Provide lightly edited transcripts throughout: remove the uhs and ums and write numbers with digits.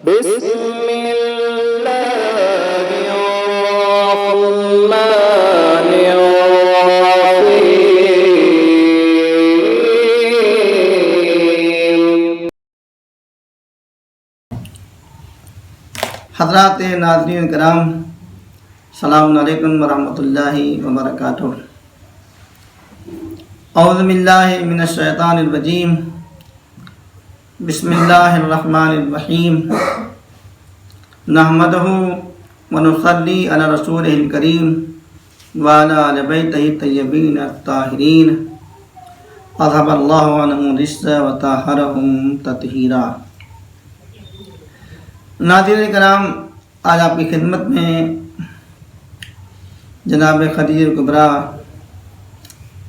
بسم اللہ الرحمن الرحیم۔ حضرات ناظرین کرام، السلام علیکم ورحمۃ اللہ وبرکاتہ۔ اعوذ باللہ من الشیطان الرجیم، بسم اللہ الرحمن الرحیم۔ نحمدہ ونصلی علی رسولہ الکریم وعلی آل بیتہ الطیبین الطاہرین، اذھب اللہ عنہم الرجس وطہرہم تطہیرا۔ ناظرین کرام، آج آپ کی خدمت میں جناب خدیجہ کبریٰ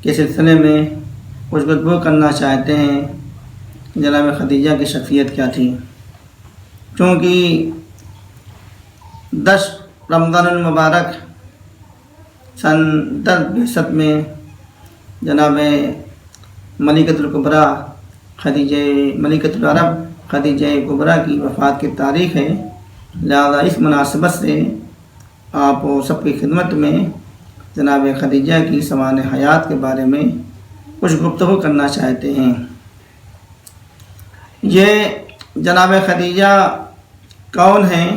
کے سلسلے میں کچھ گفتگو کرنا چاہتے ہیں۔ جناب خدیجہ کی شخصیت کیا تھی؟ چونکہ 10 رمضان المبارک سن 10 میں جناب ملکۃ الکبریٰ ملکۃ العرب خدیجہ کبریٰ کی وفات کی تاریخ ہے، لہذا اس مناسبت سے آپ سب کی خدمت میں جناب خدیجہ کی سوانح حیات کے بارے میں کچھ گفتگو کرنا چاہتے ہیں۔ یہ جناب خدیجہ کون ہیں؟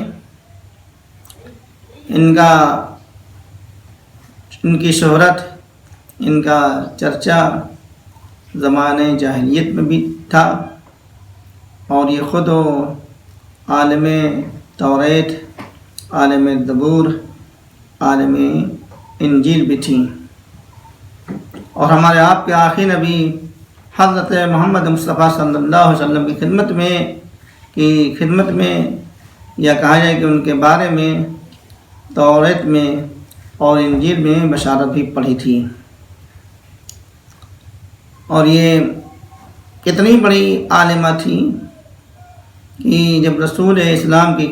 ان کی شہرت، ان کا چرچا زمانے جاہلیت میں بھی تھا، اور یہ خود عالم توریت، عالم زبور، عالم انجیل بھی تھیں، اور ہمارے آپ کے آخری نبی حضرت محمد مصطفیٰ صلی اللہ علیہ وسلم کی خدمت میں یا کہا جائے کہ ان کے بارے میں توریت میں اور انجیل میں بشارت بھی پڑھی تھی۔ اور یہ کتنی بڑی عالمہ تھی کہ جب رسول اسلام کی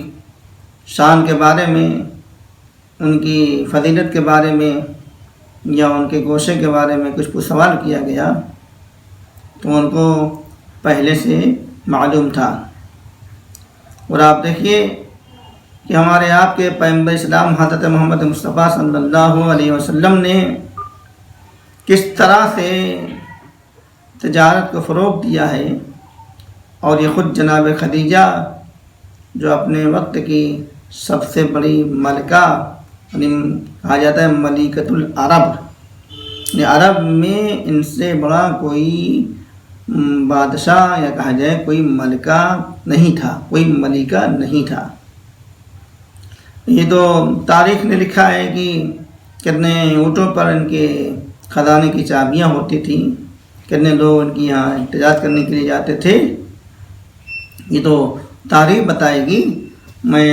شان کے بارے میں، ان کی فضیلت کے بارے میں یا ان کے گوشے کے بارے میں کچھ سوال کیا گیا تو ان کو پہلے سے معلوم تھا۔ اور آپ دیکھیے کہ ہمارے آپ کے پیغمبر اسلام حضرت محمد مصطفیٰ صلی اللہ علیہ وسلم نے کس طرح سے تجارت کو فروغ دیا ہے، اور یہ خود جناب خدیجہ جو اپنے وقت کی سب سے بڑی ملکہ، کہا جاتا ہے ملکۃ العرب، عرب میں ان سے بڑا کوئی بادشاہ یا کہا جائے کوئی ملکہ نہیں تھا، کوئی ملکہ نہیں تھا۔ یہ تو تاریخ نے لکھا ہے کہ کتنے اونٹوں پر ان کے خزانے کی چابیاں ہوتی تھیں، کتنے لوگ ان کی یہاں تجارت کرنے کے لیے جاتے تھے، یہ تو تاریخ بتائے گی۔ میں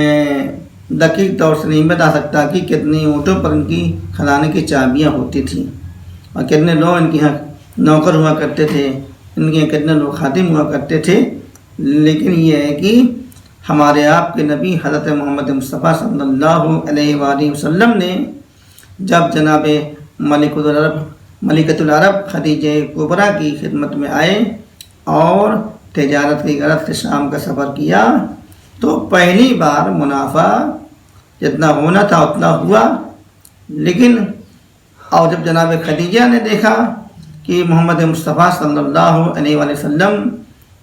دقیق طور سے نہیں بتا سکتا کہ کتنے اونٹوں پر ان کی خزانے کی چابیاں ہوتی تھیں، اور کتنے لوگ ان کے یہاں نوکر ہوا کرتے تھے، ان کے یہاں کتنے لوگ خادم ہوا کرتے تھے۔ لیکن یہ ہے کہ ہمارے آپ کے نبی حضرت محمد مصطفیٰ صلی اللہ علیہ وآلہ وسلم نے جب جناب ملکۃ العرب خدیجہ کبریٰ کی خدمت میں آئے اور تجارت کی غرض سے شام کا سفر کیا، تو پہلی بار منافع جتنا ہونا تھا اتنا ہوا، لیکن اور جب جناب خدیجہ نے دیکھا کہ محمد مصطفیٰ صلی اللہ علیہ وآلہ وسلم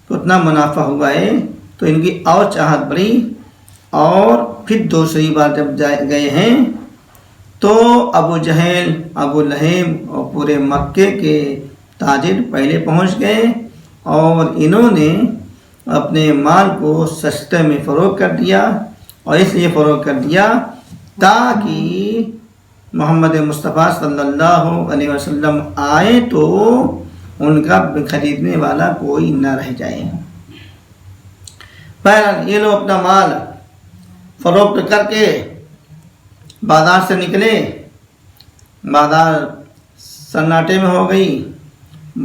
کو اتنا منافع ہوا ہے تو ان کی اور چاہت بڑھی، اور پھر دوسری بار جب گئے ہیں تو ابو جہل، ابو لہب اور پورے مکے کے تاجر پہلے پہنچ گئے، اور انہوں نے اپنے مال کو سستے میں فروخت کر دیا، اور اس لیے فروخت کر دیا تاکہ محمد مصطفیٰ صلی اللہ علیہ وسلم آئے تو ان کا خریدنے والا کوئی نہ رہ جائے۔ بہرحال یہ لوگ اپنا مال فروخت کر کے بازار سے نکلے، بازار سناٹے میں ہو گئی،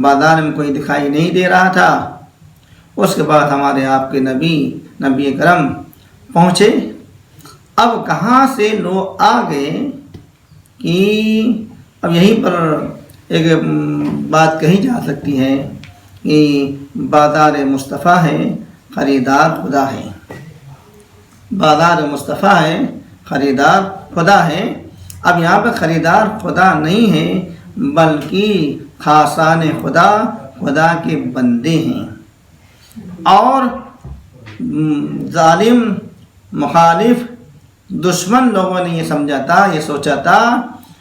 بازار میں کوئی دکھائی نہیں دے رہا تھا۔ اس کے بعد ہمارے آپ کے نبی کرم پہنچے۔ اب کہاں سے لوگ آ گئے کہ اب یہیں پر ایک بات کہی جا سکتی ہے کہ بازار مصطفیٰ ہے، خریدار خدا ہے۔ بازار مصطفیٰ ہے، خریدار خدا ہے۔ اب یہاں پہ خریدار خدا نہیں ہے بلکہ خاصان خدا، خدا کے بندے ہیں۔ اور ظالم، مخالف، دشمن لوگوں نے یہ سمجھا تھا، یہ سوچا تھا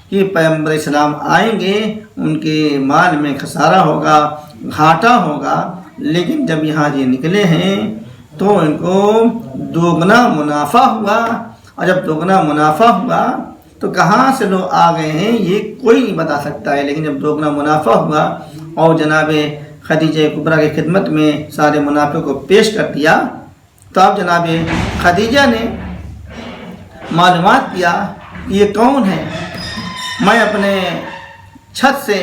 کہ پیغمبر اسلام آئیں گے، ان کے مال میں خسارہ ہوگا، گھاٹا ہوگا، لیکن جب یہاں یہ نکلے ہیں تو ان کو دوگنا منافع ہوا۔ اور جب دوگنا منافع ہوا تو کہاں سے لوگ آ گئے ہیں یہ کوئی نہیں بتا سکتا ہے، لیکن جب دوگنا منافع ہوا اور جناب خدیجہ کبریٰ کی خدمت میں سارے منافع کو پیش کر دیا، تو اب جناب خدیجہ نے معلومات کیا کہ یہ کون ہے۔ میں اپنے چھت سے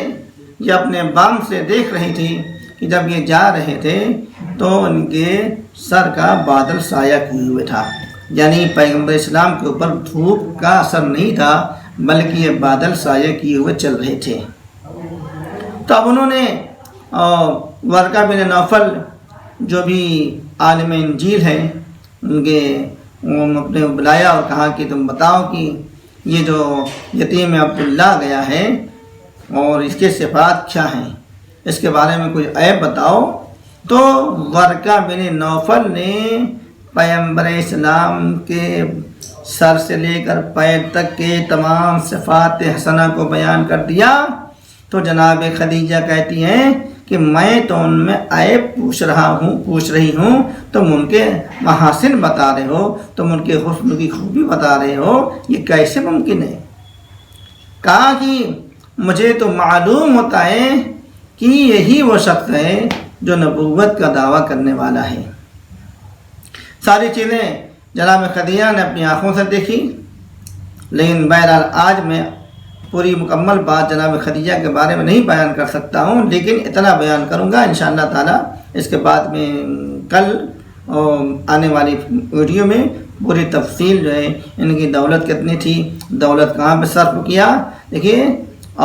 یا اپنے بام سے دیکھ رہی تھی کہ جب یہ جا رہے تھے تو ان کے سر کا بادل سایہ کیے ہوئے تھا، یعنی پیغمبر اسلام کے اوپر دھوپ کا اثر نہیں تھا بلکہ یہ بادل سایہ کیے ہوئے چل رہے تھے۔ تو اب انہوں نے ورقہ بن نوفل جو بھی عالم انجیل ہے ان کے اپنے بلایا اور کہا کہ تم بتاؤ کہ یہ جو یتیم عبداللہ گیا ہے اور اس کے صفات کیا ہیں، اس کے بارے میں کوئی عیب بتاؤ۔ تو ورقہ بن نوفل نے پیغمبر اسلام کے سر سے لے کر پیر تک کے تمام صفات حسنہ کو بیان کر دیا۔ تو جناب خدیجہ کہتی ہیں کہ میں تو ان میں عیب پوچھ رہی ہوں، تم ان کے محاسن بتا رہے ہو، تم ان کے حسن کی خوبی بتا رہے ہو، یہ کیسے ممکن ہے؟ کہا کہ مجھے تو معلوم ہوتا ہے کہ یہی وہ شخص ہے جو نبوت کا دعویٰ کرنے والا ہے۔ ساری چیزیں جناب خدیجہ نے اپنی آنکھوں سے دیکھی، لیکن بہرحال آج میں پوری مکمل بات جناب خدیجہ کے بارے میں نہیں بیان کر سکتا ہوں، لیکن اتنا بیان کروں گا انشاءاللہ تعالی۔ اس کے بعد میں کل آنے والی ویڈیو میں پوری تفصیل جو ہے ان کی دولت کتنی تھی، دولت کہاں پہ صرف کیا، دیکھیے،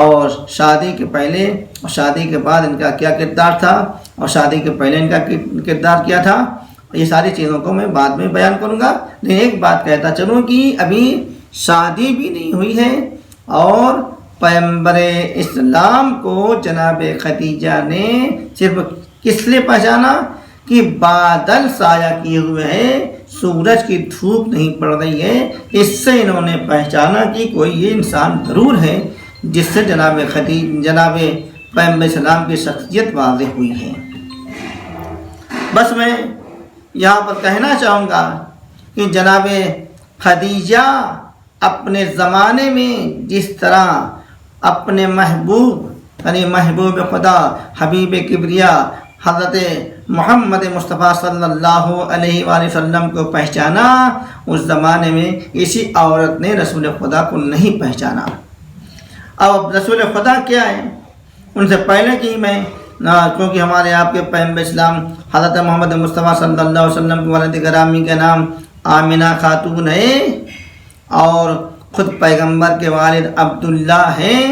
اور شادی کے پہلے اور شادی کے بعد ان کا کیا کردار تھا، اور شادی کے پہلے ان کا کردار کیا تھا، یہ ساری چیزوں کو میں بعد میں بیان کروں گا۔ لیکن ایک بات کہتا چلوں کہ ابھی شادی بھی نہیں ہوئی ہے اور پیغمبر اسلام کو جناب خدیجہ نے صرف کس لیے پہچانا کہ بادل سایہ کیے ہوئے ہیں، سورج کی دھوپ نہیں پڑ رہی ہے، اس سے انہوں نے پہچانا کہ کوئی یہ انسان ضرور ہے جس سے جناب پیغمبر اسلام کی شخصیت واضح ہوئی ہے۔ بس میں یہاں پر کہنا چاہوں گا کہ جناب خدیجہ اپنے زمانے میں جس طرح اپنے محبوب یعنی محبوب خدا حبیب کبریا حضرت محمد مصطفیٰ صلی اللہ علیہ وآلہ وسلم کو پہچانا، اس زمانے میں کسی عورت نے رسول خدا کو نہیں پہچانا۔ اب رسول خدا کیا ہے ان سے پہلے کی میں کیونکہ ہمارے آپ کے پیغمبر اسلام حضرت محمد مصطفیٰ صلی اللہ علیہ وسلم کی والد گرامی کا نام آمنہ خاتون ہے اور خود پیغمبر کے والد عبداللہ ہیں۔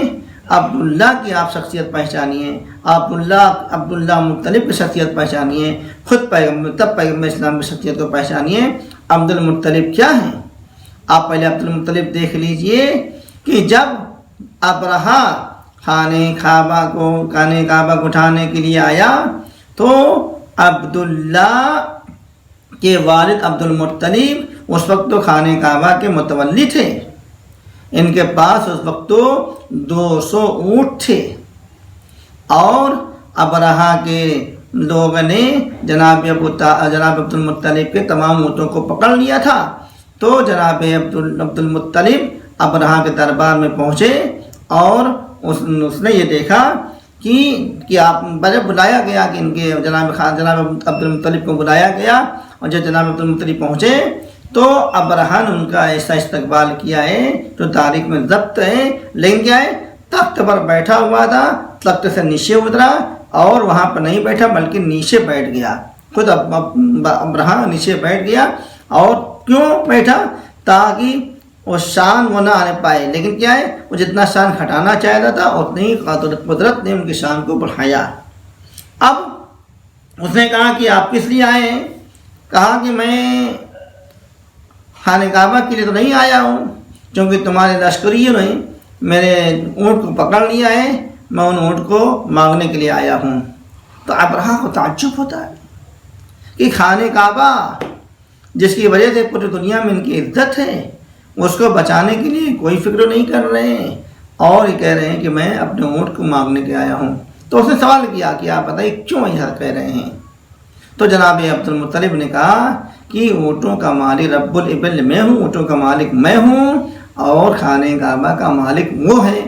عبداللہ کی آپ شخصیت پہچانیے، عبداللہ مطلب کی شخصیت پہچانیے، خود پیغمبر اسلام کی شخصیت کو پہچانیے۔ عبد المطلب کیا ہیں؟ آپ پہلے عبد المطلب دیکھ لیجئے کہ جب ابرہہ خانہ کعبہ کو اٹھانے کے لیے آیا تو عبداللہ کے والد عبد المطلب اس وقت تو خانہ کعبہ کے متولی تھے، ان کے پاس اس وقت تو 200 اونٹ تھے، اور ابرہہ کے لوگوں نے جناب عبد المطلب کے تمام اونٹوں کو پکڑ لیا تھا۔ تو جناب عبد المطلب ابرہہ کے دربار میں پہنچے اور اس نے یہ دیکھا کہ آپ بلایا گیا کہ ان کے جناب عبد المطلب کو بلایا گیا، اور جب جناب عبد المطلب پہنچے تو ابرہہ نے ان کا ایسا استقبال کیا ہے جو تاریخ میں ضبط ہے، لیکن کیا ہے تخت پر بیٹھا ہوا تھا، تخت سے نیچے اترا اور وہاں پر نہیں بیٹھا بلکہ نیچے بیٹھ گیا، خود ابرہہ نیچے بیٹھ گیا۔ اور کیوں بیٹھا؟ تاکہ وہ شان وہ نہ آنے پائے، لیکن کیا ہے وہ جتنا شان ہٹانا چاہتا تھا اتنی قدرت نے ان کی شان کو بڑھایا۔ اب اس نے کہا کہ آپ کس لیے آئے ہیں؟ کہا کہ میں خانہ کعبہ کے لیے تو نہیں آیا ہوں، کیونکہ تمہارے لشکریوں نے میرے اونٹ کو پکڑ لیا ہے، میں ان اونٹ کو مانگنے کے لیے آیا ہوں۔ تو ابرہہ کو تعجب ہوتا ہے کہ خانہ کعبہ جس کی وجہ سے پوری دنیا میں ان کی عزت ہے، اس کو بچانے کے لیے کوئی فکر نہیں کر رہے ہیں، اور یہ کہہ رہے ہیں کہ میں اپنے اونٹ کو مانگنے کے آیا ہوں۔ تو اس نے سوال کیا کہ آپ بتائیے کیوں ایسا کہہ رہے ہیں؟ تو جناب عبد المطلب نے کہا کہ اونٹوں کا مالک رب الابل میں ہوں، اونٹوں کا مالک میں ہوں، اور خانہ کعبہ کا مالک وہ ہے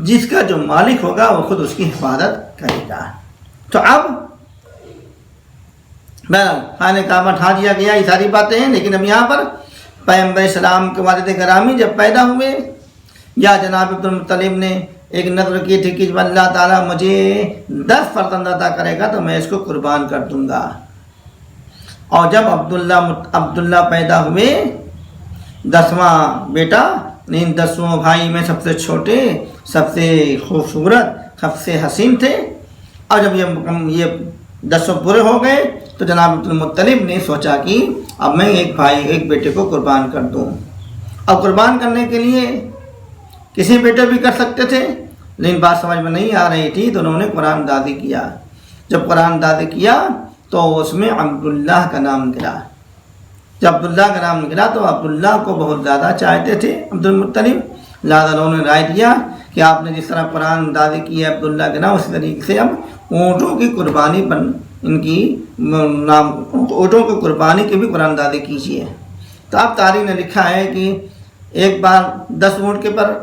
جس کا جو مالک ہوگا وہ خود اس کی حفاظت کرے گا۔ تو اب خانہ کعبہ ٹھا دیا گیا، یہ ساری باتیں ہیں، لیکن اب یہاں پر پیغمبر اسلام کے والد گرامی جب پیدا ہوئے، یا جناب عبد المطلب نے ایک نظر کی تھی کہ جب اللہ تعالیٰ مجھے 10 فرزند عطا کرے گا تو میں اس کو قربان کر دوں گا۔ اور جب عبداللہ پیدا ہوئے، 10واں بیٹا، ان 10 بھائی میں سب سے چھوٹے، سب سے خوبصورت، سب سے حسین تھے، اور جب یہ 10 پورے ہو گئے تو جناب عبد المطلب نے سوچا کہ اب میں ایک بیٹے کو قربان کر دوں۔ اب قربان کرنے کے لیے کسی بیٹے بھی کر سکتے تھے، لیکن بات سمجھ میں نہیں آ رہی تھی، تو انہوں نے قرآن دازی کیا۔ جب قرآن دازی کیا تو اس میں عبداللہ کا نام نکلا۔ جب عبداللہ کا نام نکلا تو عبداللہ کو بہت زیادہ چاہتے تھے عبد المطلب، لہٰذا انہوں نے رائے دیا کہ آپ نے جس طرح قرآن دازی کی ہے عبداللہ کے نام، اسی طریقے سے اب اونٹوں کی قربانی پر اونٹوں کی قربانی کی بھی قرآن دازی کیجیے۔ تو اب تاریخ نے لکھا ہے کہ ایک بار 10 اونٹ کے پر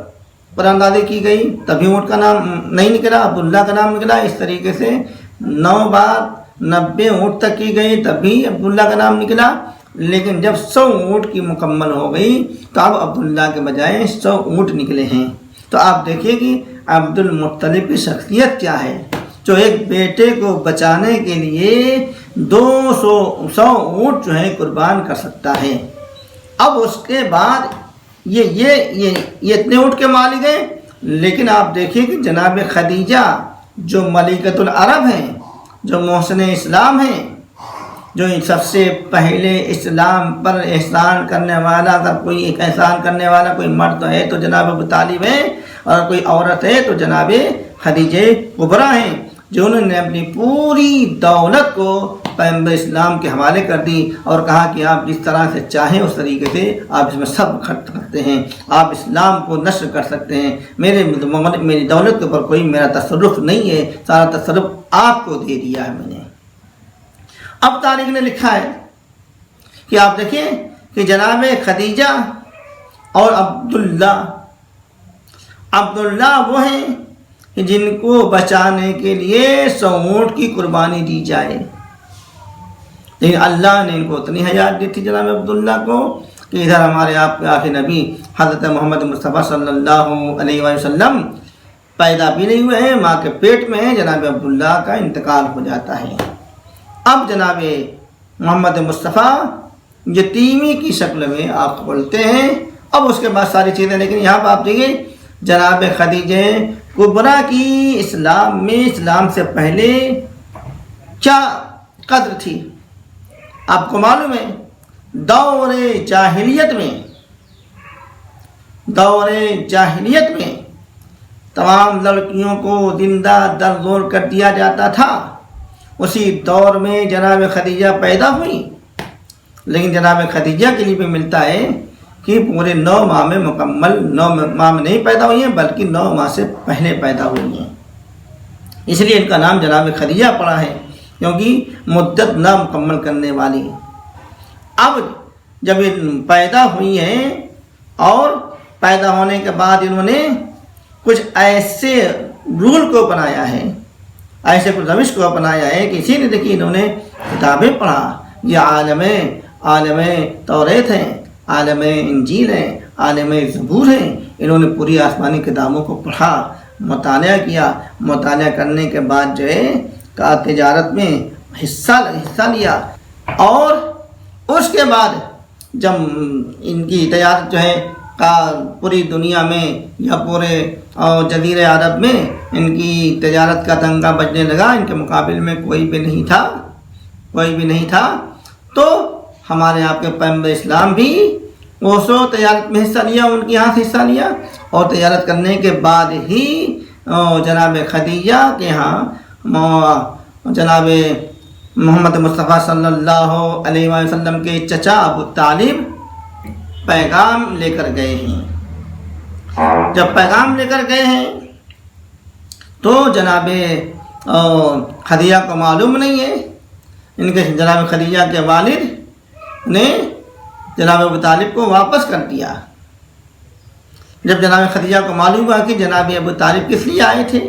قرآن دازی کی گئی، تبھی اونٹ کا نام نہیں نکلا، عبداللہ کا نام نکلا۔ اس طریقے سے 9 بار 90 اونٹ تک کی گئی، تبھی عبداللہ کا نام نکلا۔ لیکن جب 100 اونٹ کی مکمل ہو گئی تو اب عبداللہ کے بجائے 100 اونٹ نکلے ہیں۔ تو آپ دیکھیے کہ عبد المطلب کی شخصیت کیا ہے، جو ایک بیٹے کو بچانے کے لیے 100 اونٹ جو ہے قربان کر سکتا ہے۔ اب اس کے بعد یہ اتنے اونٹ کے مالک ہیں، لیکن آپ دیکھیے کہ جناب خدیجہ جو ملکۃ العرب ہیں، جو محسن اسلام ہیں، جو سب سے پہلے اسلام پر احسان کرنے والا، اگر کوئی ایک احسان کرنے والا کوئی مرد ہے تو جناب ابو طالب ہے، اور کوئی عورت ہے تو جناب خدیجہ کبریٰ ہیں، جو انہوں نے اپنی پوری دولت کو پیغمبر اسلام کے حوالے کر دی اور کہا کہ آپ جس طرح سے چاہیں اس طریقے سے آپ اس میں سب خرچ کرتے ہیں، آپ اسلام کو نشر کر سکتے ہیں، میری دولت کے اوپر کوئی میرا تصرف نہیں ہے، سارا تصرف آپ کو دے دیا ہے میں نے۔ اب تاریخ نے لکھا ہے کہ آپ دیکھیں کہ جناب خدیجہ اور عبداللہ وہ ہیں کہ جن کو بچانے کے لیے 100 اونٹ کی قربانی دی جائے، لیکن اللہ نے ان کو اتنی حیات دی تھی جناب عبداللہ کو کہ ادھر ہمارے آپ کے آخری نبی حضرت محمد مصطفیٰ صلی اللہ علیہ وسلم پیدا بھی نہیں ہوئے ہیں، ماں کے پیٹ میں ہیں، جناب عبداللہ کا انتقال ہو جاتا ہے۔ اب جناب محمد مصطفیٰ یتیمی کی شکل میں آپ بولتے ہیں، اب اس کے بعد ساری چیزیں، لیکن یہاں پہ آپ دیکھیے جناب خدیجہ کبریٰ کی اسلام سے پہلے کیا قدر تھی آپ کو معلوم ہے۔ دور جاہلیت میں تمام لڑکیوں کو زندہ در زور کر دیا جاتا تھا، اسی دور میں جناب خدیجہ پیدا ہوئی، لیکن جناب خدیجہ کے لیے بھی ملتا ہے کہ پورے 9 ماہ میں مکمل 9 ماہ میں نہیں پیدا ہوئی ہیں، بلکہ 9 ماہ سے پہلے پیدا ہوئی ہیں، اس لیے ان کا نام جناب خدیجہ پڑا ہے، کیونکہ مدت نہ مکمل کرنے والی۔ اب جب یہ پیدا ہوئی ہیں اور پیدا ہونے کے بعد انہوں نے کچھ ایسے رول کو اپنایا ہے، ایسے کچھ روش کو اپنایا ہے کہ اسی نے دیکھی انہوں نے کتابیں پڑھا، یہ عالم توریت ہیں، عالم انجیل ہیں، عالم زبور ہیں، انہوں نے پوری آسمانی کتابوں کو پڑھا، مطالعہ کیا، مطالعہ کرنے کے بعد جو ہے تجارت میں حصہ لیا، اور اس کے بعد جب ان کی تجارت جو ہے پوری دنیا میں یا پورے جزیرہ عرب میں ان کی تجارت کا دنگا بجنے لگا، ان کے مقابل میں کوئی بھی نہیں تھا، تو ہمارے آپ کے پیغمبر اسلام بھی وہ سو تجارت میں حصہ لیا، ان کے یہاں سے حصہ لیا، اور تجارت کرنے کے بعد ہی جناب خدیجہ کے ہاں جناب محمد مصطفیٰ صلی اللہ علیہ وسلم کے چچا ابو طالب پیغام لے کر گئے ہیں۔ جب پیغام لے کر گئے ہیں تو جناب خدیجہ کو معلوم نہیں ہے، ان کے جناب خدیجہ کے والد نے جناب ابو طالب کو واپس کر دیا۔ جب جناب خدیجہ کو معلوم ہوا کہ جناب ابو طالب کس لیے آئے تھے،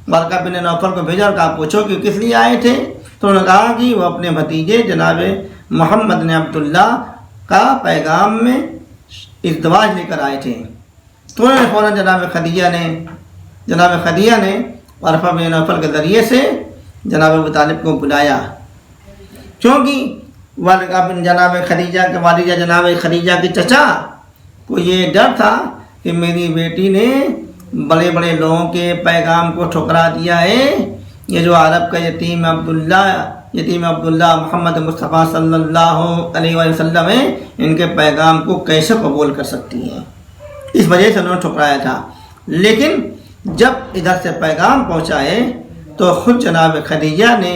ورقہ بن نوفل کو بھیجا اور کہا پوچھو کہ کس لیے آئے تھے، تو انہوں نے کہا کہ وہ اپنے بھتیجے جناب محمد بن عبداللہ کا پیغام میں ازدواج لے کر آئے تھے۔ تو انہوں نے فوراً جناب خدیجہ نے ورقہ بن نوفل کے ذریعے سے جناب ابو طالب کو بلایا، کیونکہ جناب خدیجہ کے والدہ جناب خدیجہ کے چچا کو یہ ڈر تھا کہ میری بیٹی نے بڑے بڑے لوگوں کے پیغام کو ٹھکرا دیا ہے، یہ جو عرب کا یتیم عبداللہ محمد مصطفیٰ صلی اللہ علیہ وسلم ہے، ان کے پیغام کو کیسے قبول کر سکتی ہیں، اس وجہ سے انہوں نے ٹھکرایا تھا۔ لیکن جب ادھر سے پیغام پہنچا ہے تو خود جناب خدیجہ نے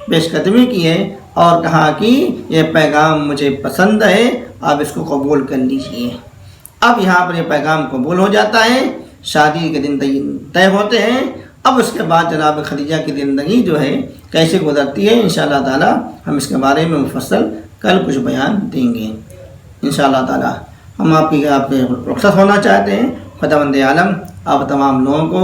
پیش قدمی کی ہے اور کہا کہ یہ پیغام مجھے پسند ہے، آپ اس کو قبول کر لیجئے۔ اب یہاں پر یہ پیغام قبول ہو جاتا ہے، شادی کے دن طے ہوتے ہیں۔ اب اس کے بعد جناب خدیجہ کی زندگی جو ہے کیسے گزرتی ہے، انشاءاللہ تعالی ہم اس کے بارے میں مفصل کل کچھ بیان دیں گے انشاءاللہ تعالی۔ ہم آپ کے رخصت ہونا چاہتے ہیں۔ خداوند عالم آپ تمام لوگوں کو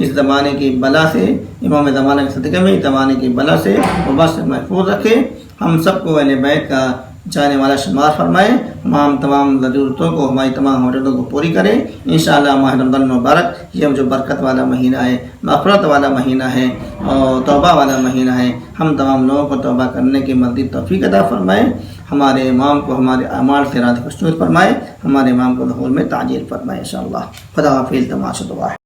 اس زمانے کی بلا سے، امام زمانہ کے صدقے میں اس زمانے کی بلا سے وبا سے محفوظ رکھے، ہم سب کو اہل بیت کا جانے والا شمار فرمائے، ہم تمام ضرورتوں کو، ہماری تمام حاجتوں کو پوری کرے انشاءاللہ۔ ماہ رمضان مبارک یہ جو برکت والا مہینہ ہے، مغفرت والا مہینہ ہے اور توبہ والا مہینہ ہے، ہم تمام لوگوں کو توبہ کرنے کی مزید توفیق عطا فرمائے، ہمارے امام کو ہمارے اعمال سے راضی خوشنود فرمائے، ہمارے امام کو دخول میں تعجیل فرمائے انشاءاللہ۔ خدا حافظ، تماشا دعا ہے۔